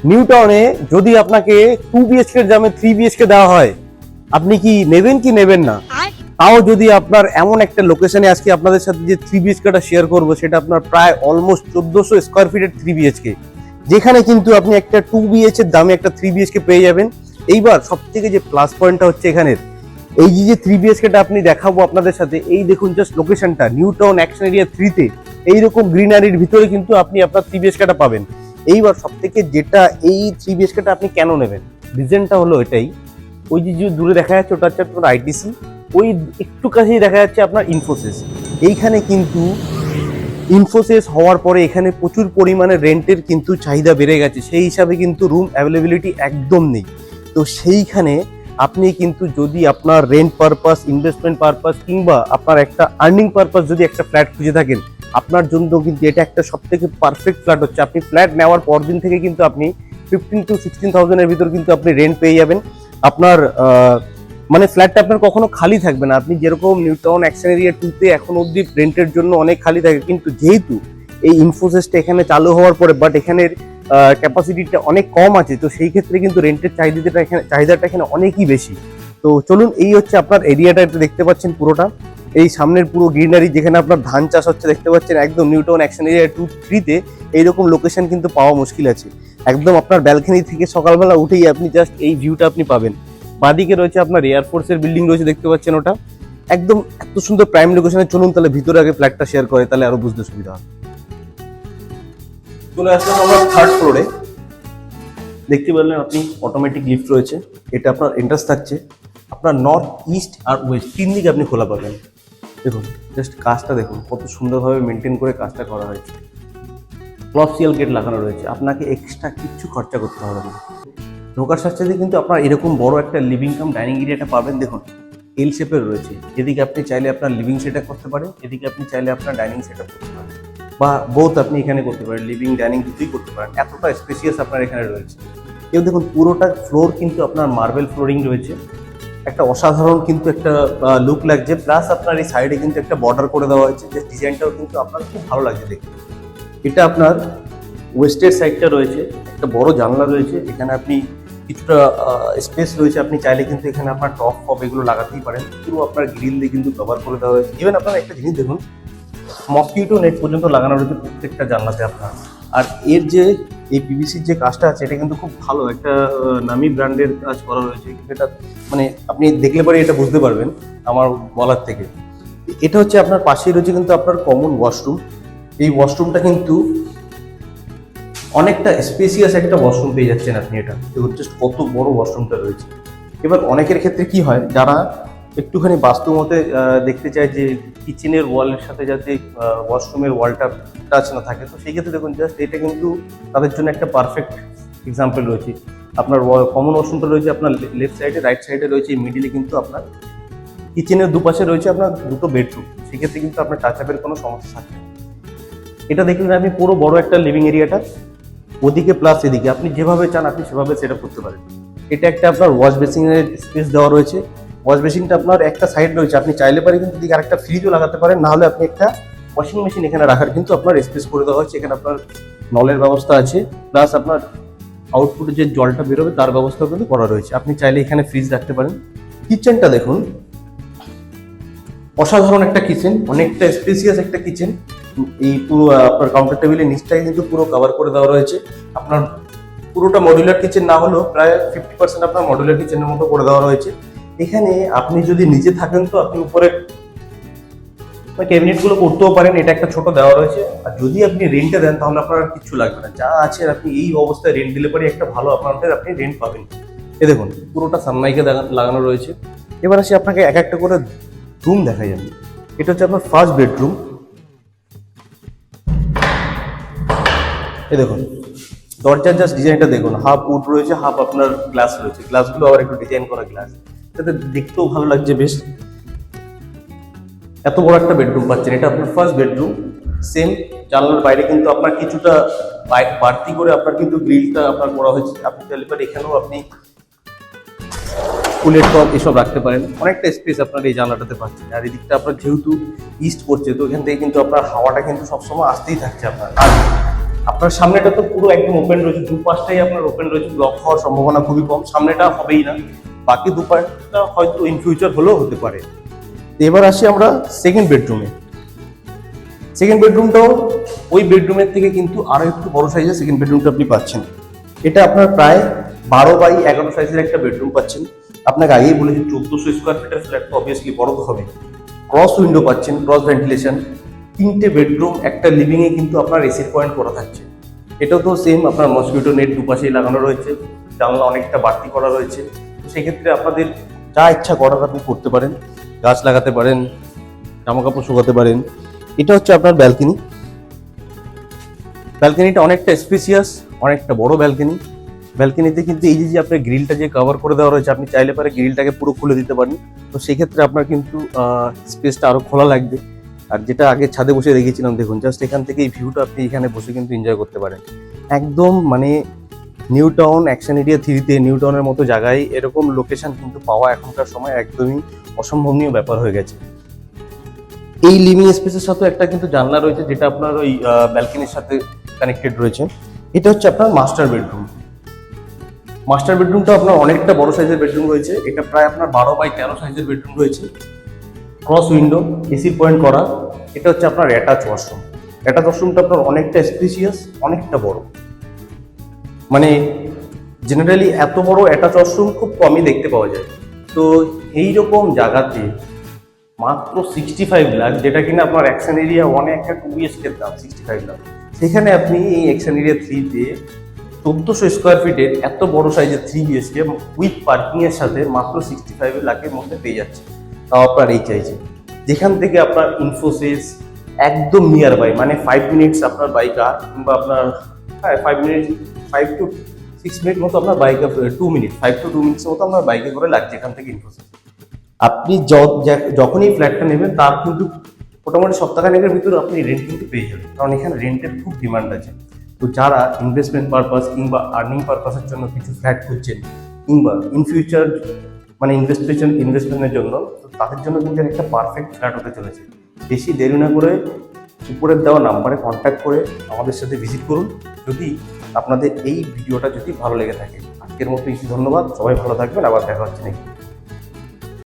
New টাউনে যদি আপনাকে 2 BHK এর দামে 3 BHK দেওয়া হয়, আপনি কি নেবেন কি নেবেন না? তাও যদি আপনার এমন একটা লোকেশনে আজকে আপনাদের সাথে যে 3 BHK শেয়ার করবো, সেটা আপনার প্রায় অলমোস্ট 1400 স্কোয়ার ফিটের 3 BHK, যেখানে কিন্তু আপনি একটা 2 BHK এর দামে একটা 3 BHK পেয়ে যাবেন। এইবার সব থেকে যে প্লাস পয়েন্টটা হচ্ছে এখানের এই যে 3 BHK আপনি দেখাবো আপনাদের সাথে, এই দেখুন জাস্ট লোকেশনটা নিউ টাউন অ্যাকশন এরিয়া 3-তে এইরকম গ্রিনারির ভিতরে কিন্তু আপনি আপনার 3 BHK পাবেন। এইবার সব থেকে যেটা এই 3 BHK আপনি কেন নেবেন, রিজনটা হলো এটাই, ওই যে দূরে দেখা যাচ্ছে ওটা হচ্ছে আপনার আইটিসি, ওই একটু কাছেই দেখা যাচ্ছে আপনার ইনফোসিস। এইখানে কিন্তু ইনফোসিস হওয়ার পরে এখানে প্রচুর পরিমাণে রেন্টের কিন্তু চাহিদা বেড়ে গেছে, সেই হিসাবে কিন্তু রুম অ্যাভেলেবিলিটি একদম নেই। তো সেইখানে আপনি কিন্তু যদি আপনার রেন্ট পারপাস, ইনভেস্টমেন্ট পারপাস কিংবা আপনার একটা আর্নিং পারপাস যদি একটা ফ্ল্যাট খুঁজে থাকেন, আপনার জন্য কিন্তু এটা একটা সব থেকে পারফেক্ট ফ্ল্যাট হচ্ছে। আপনি ফ্ল্যাট নেওয়ার পর দিন থেকে কিন্তু আপনি 15 to 16,000 এর ভিতর কিন্তু আপনি রেন্ট পেয়ে যাবেন। আপনার মানে ফ্ল্যাটটা আপনার কখনো খালি থাকবে না। আপনি যেরকম নিউ টাউন অ্যাকশন এরিয়া 2-তে এখন অবধি রেন্টের জন্য অনেক খালি থাকে, কিন্তু যেহেতু এই ইনফোসিসটা এখানে চালু হওয়ার পরে বাট এখানের ক্যাপাসিটিটা অনেক কম আছে, তো সেই ক্ষেত্রে কিন্তু রেন্টের চাহিদাটা এখানে অনেকই বেশি। তো চলুন, এই হচ্ছে আপনার এরিয়াটা, একটু দেখতে পাচ্ছেন পুরোটা, এই সামনের পুরো গ্রিনারি যেখানে আপনার ধান চাষ হচ্ছে দেখতে পাচ্ছেন, একদম নিউ টাউন অ্যাকশন এরিয়া 2-3-তে এইরকম লোকেশন কিন্তু পাওয়া মুশকিল আছে। একদম আপনার ব্যালকনি থেকে সকালবেলা উঠেই আপনি জাস্ট এই ভিউটা আপনি পাবেন। বাদিকে রয়েছে আপনার এয়ারফোর্সের বিল্ডিং রয়েছে, দেখতে পাচ্ছেন ওটা একদম এত সুন্দর প্রাইম লোকেশনে। চলুন তাহলে ভিতরে আগে ফ্ল্যাটটা শেয়ার করে, তাহলে আরো বুঝতে সুবিধা হবে। চলে আসলাম আমরা 3rd ফ্লোরে। দেখতে পারলেন আপনি অটোমেটিক লিফট রয়েছে, এটা আপনার এন্ট্রান্স থাকছে। আপনার নর্থ, ইস্ট আর ওয়েস্ট 3 দিকে আপনি খোলা পাবেন। দেখুন জাস্ট কাজটা দেখুন কত সুন্দরভাবে মেনটেন করে কাজটা করা হয়েছে। ক্লপসিয়াল গেট লাগানো রয়েছে, আপনাকে এক্সট্রা কিচ্ছু খরচা করতে হবে না। ঢোকার সাথে সাথে কিন্তু আপনার এরকম বড় একটা লিভিং কাম ডাইনিং এরিয়াটা পাবেন। দেখুন এল শেপের রয়েছে, এদিকে আপনি চাইলে আপনার লিভিং সেট আপ করতে পারেন, এদিকে আপনি চাইলে আপনার ডাইনিং সেট আপ করতে পারেন, বা বোথ আপনি এখানে করতে পারেন, লিভিং ডাইনিং দুটোই করতে পারেন। এতটা স্পেসিয়াস আপনার এখানে রয়েছে। কেউ দেখুন পুরোটা ফ্লোর কিন্তু আপনার মার্বেল ফ্লোরিং রয়েছে, একটা অসাধারণ কিন্তু একটা লুক লাগছে। প্লাস আপনার এই সাইডে কিন্তু একটা বর্ডার করে দেওয়া হয়েছে, যে ডিজাইনটাও কিন্তু আপনার খুব ভালো লাগছে দেখতে। এটা আপনার ওয়েস্টের সাইডটা রয়েছে, একটা বড় জানলা রয়েছে, এখানে আপনি কিছুটা স্পেস রয়েছে, আপনি চাইলে কিন্তু এখানে আপনার টপ ফপ এগুলো লাগাতেই পারেন। পুরো আপনার গ্রিল দিয়ে কিন্তু কভার করে দেওয়া হয়েছে। ইভেন আপনার একটা জিনিস দেখুন, মসকিউটো নেট পর্যন্ত লাগানো রয়েছে প্রত্যেকটা জানলাতে আপনার। আর এর যে এই পিভিসির যে কাজটা আছে, এটা কিন্তু খুব ভালো একটা নামি ব্র্যান্ডের কাজ করা রয়েছে। এটা মানে আপনি দেখলে পরে এটা বুঝতে পারবেন আমার বলার থেকে। এটা হচ্ছে আপনার পাশেই রয়েছে কিন্তু আপনার কমন ওয়াশরুম। এই ওয়াশরুমটা কিন্তু অনেকটা স্পেসিয়াস একটা ওয়াশরুম পেয়ে যাচ্ছেন আপনি। এটা দেখুন জাস্ট কত বড় ওয়াশরুমটা রয়েছে। এবার অনেকের ক্ষেত্রে কি হয়, যারা একটুখানি বাস্তু মতে দেখতে চায় যে কিচেনের ওয়ালের সাথে যাতে ওয়াশরুমের ওয়ালটা টাচ না থাকে, তো সেই ক্ষেত্রে দেখুন জাস্ট এটা কিন্তু তাদের জন্য একটা পারফেক্ট এক্সাম্পল রয়েছে। আপনার কমন ওয়াশরুমটা রয়েছে আপনার লেফট সাইডে, রাইট সাইডে রয়েছে, মিডিলে কিন্তু আপনার কিচেনের দুপাশে রয়েছে আপনার দুটো বেডরুম। সেক্ষেত্রে কিন্তু আপনার টাচ আপের কোনো সমস্যা থাকবে না। এটা দেখলেন আপনি পুরো বড় একটা লিভিং এরিয়াটা, ওদিকে প্লাস এদিকে আপনি যেভাবে চান আপনি সেভাবে সেট আপ করতে পারেন। এটা একটা আপনার ওয়াশ বেসিনের স্পেস দেওয়া রয়েছে। ওয়াশ বেসিনটা আপনার একটা সাইড রয়েছে, আপনি চাইলে পারে কিন্তু এদিকে আরেকটা ফ্রিজও লাগাতে পারেন, নাহলে আপনি একটা ওয়াশিং মেশিন এখানে রাখার কিন্তু আপনার স্পেস করে দেওয়া হয়েছে। এখানে আপনার নলের ব্যবস্থা আছে, প্লাস আপনার আউটপুটে যে জলটা বেরোবে তার ব্যবস্থাও কিন্তু করা রয়েছে। আপনি চাইলে এখানে ফ্রিজ রাখতে পারেন। কিচেনটা দেখুন, অসাধারণ একটা কিচেন, অনেকটা স্পেসিয়াস একটা কিচেন। এই পুরো আপনার কাউন্টার টেবিলের নিচটাই কিন্তু পুরো কভার করে দেওয়া রয়েছে। আপনার পুরোটা মডুলার কিচেন না হলেও প্রায় 50% আপনার মডুলার কিচেনের মতো করে দেওয়া রয়েছে। এখানে আপনি যদি নিজে থাকেন তো আপনি উপরে ক্যাবিনেট গুলো করতেও পারেন, এটা একটা ছোট দেওয়া রয়েছে। আর যদি আপনি রেন্টে দেন তাহলে আপনার আর কিচ্ছু লাগবে না, যা আছে আপনি এই অবস্থায় রেন্ট দিলে পরে একটা ভালো অ্যামাউন্টের আপনি রেন্ট পাবেন। এ দেখুন পুরোটা সানমাইকে লাগানো রয়েছে। এবার আসি আপনাকে এক একটা করে রুম দেখা যাবে। এটা হচ্ছে আপনার ফার্স্ট বেডরুম। এই দেখুন দরজার জাস্ট ডিজাইনটা দেখুন, হাফ উড রয়েছে, হাফ আপনার গ্লাস রয়েছে। গ্লাসগুলো আবার একটু ডিজাইন করা গ্লাস, যাতে দেখতেও ভালো লাগছে বেশ। এত বড় একটা বেডরুম পাচ্ছেন, এটা আপনার ফার্স্ট বেডরুম। সেম জানলার বাইরে কিন্তু আপনার কিছুটা বাড়তি করে আপনার কিন্তু গ্রিলটা আপনার করা হয়েছে। আপনি চাইলে পারে এখানেও আপনি ফুলের টব এসব রাখতে পারেন, অনেকটা স্পেস আপনার এই জানলাটাতে পাচ্ছেন। আর এই দিকটা আপনার যেহেতু ইস্ট করছে, তো এখান থেকে কিন্তু আপনার হাওয়াটা কিন্তু সবসময় আসতেই থাকছে আপনার। আর আপনার সামনেটা তো পুরো একদম ওপেন রয়েছে, দুপাশটাই আপনার ওপেন রয়েছে, ব্লক হওয়ার সম্ভাবনা খুবই কম, সামনেটা হবেই না, বাকি দুপাশটা হয়তো ইন ফিউচার হলেও হতে পারে। এবার আসি আমরা সেকেন্ড বেডরুমে। সেকেন্ড বেডরুমটাও ওই বেডরুমের থেকে কিন্তু আরো একটু বড় সাইজের সেকেন্ড বেডরুমটা আপনি পাচ্ছেন। এটা আপনার প্রায় 12x11 সাইজের একটা বেডরুম পাচ্ছেন। আপনাকে আগেই বলেছি 1400 স্কোয়ার ফিটের ফ্ল্যাট তো অবভিয়াসলি বড় তো হবে। ক্রস উইন্ডো পাচ্ছেন, ক্রস ভেন্টিলেশন, 3টে বেডরুম, একটা লিভিং এ কিন্তু আপনার এসির পয়েন্ট করা থাকছে। এটাও তো সেম, আপনার মসকিউটো নেট দুপাশেই লাগানো রয়েছে, জানলা অনেকটা বাড়তি করা রয়েছে। তো সেক্ষেত্রে আপনাদের যা ইচ্ছা করার আপনি করতে পারেন, গাছ লাগাতে পারেন, জামা কাপড় শুকাতে পারেন। এটা হচ্ছে আপনার ব্যালকনি। ব্যালকনিটা অনেকটা স্পেসিয়াস, অনেকটা বড় ব্যালকনি। ব্যালকনিতে কিন্তু এই যে আপনার গ্রিলটা যে কভার করে দেওয়া রয়েছে, আপনি চাইলে পারে গ্রিলটাকে পুরো খুলে দিতে পারেন। তো সেক্ষেত্রে আপনার কিন্তু স্পেসটা আরো খোলা লাগবে। আর যেটা আগে ছাদে বসে রেখেছিলাম, দেখুন জাস্ট এখান থেকে এই ভিউটা আপনি এখানে বসে কিন্তু এনজয় করতে পারেন। একদম মানে নিউ টাউন অ্যাকশন এরিয়া 3-তে নিউ টাউনের মতো জায়গায় এরকম লোকেশন কিন্তু পাওয়া এখনকার সময় একদমই অসম্ভবনীয় ব্যাপার হয়ে গেছে। এই লিভিং স্পেসের সাথে একটা কিন্তু জানলা রয়েছে, যেটা আপনার ওই ব্যালকনির সাথে কানেক্টেড রয়েছে। এটা হচ্ছে আপনার মাস্টার বেডরুম। মাস্টার বেডরুমটা আপনার অনেকটা বড় সাইজের বেডরুম রয়েছে। এটা প্রায় আপনার 12x13 সাইজের বেডরুম রয়েছে, ক্রস উইন্ডো, এসির পয়েন্ট করা। এটা হচ্ছে আপনার অ্যাটাচ ওয়াশরুম। অ্যাটাচ ওয়াশরুমটা আপনার অনেকটা স্পেসিয়াস, অনেকটা বড়। মানে জেনারেলি এত বড় অ্যাটাচ ওয়াশরুম খুব কমই দেখতে পাওয়া যায়। তো এইরকম জায়গাতে মাত্র 65 লাখ, যেটা কিনা আপনার অ্যাকশন এরিয়া 1-এ একটা 2BHK এর দাম 65 লাখ, সেখানে আপনি এই অ্যাকশন এরিয়া 3-তে 1400 স্কোয়ার ফিটের এত বড় সাইজের 3BHK উইথ পার্কিং এর সাথে মাত্র 65 লাখের মধ্যে পেয়ে যাচ্ছে। তাও আপনার এই চাইছে, যেখান থেকে আপনার ইনফোসিস একদম নিয়ার বাই, মানে 5 মিনিটস আপনার বাই কার, কিংবা আপনার 5 মিনিট 5 to 6 মিনিট মতো আপনার বাইকে, 2 মিনিট 5 to 2 মিনিটস মতো আপনার বাইকে করে লাগছে এখান থেকে ইনফোসিস। আপনি যখনই ফ্ল্যাটটা নেবেন তার কিন্তু মোটামুটি সপ্তাহখানেকের ভিতরে আপনি রেন্ট কিন্তু পেয়ে যাবেন, কারণ এখানে রেন্টের খুব ডিমান্ড আছে। তো যারা ইনভেস্টমেন্ট পারপাস কিংবা আর্নিং পারপাসের জন্য কিছু ফ্ল্যাট খুঁজছেন, কিংবা ইন ফিউচার মানে ইনভেস্টমেন্টের জন্য, তো তাদের জন্য কিন্তু একটা পারফেক্ট ফ্ল্যাট হতে চলেছে। বেশি দেরি না করে উপরের দেওয়া নাম্বারে কন্ট্যাক্ট করে আমাদের সাথে ভিজিট করুন, যদি আপনাদের এই ভিডিওটা যদি ভালো লেগে থাকে। আজকের মতো ধন্যবাদ, সবাই ভালো থাকবেন, আবার দেখা হচ্ছে নাকি।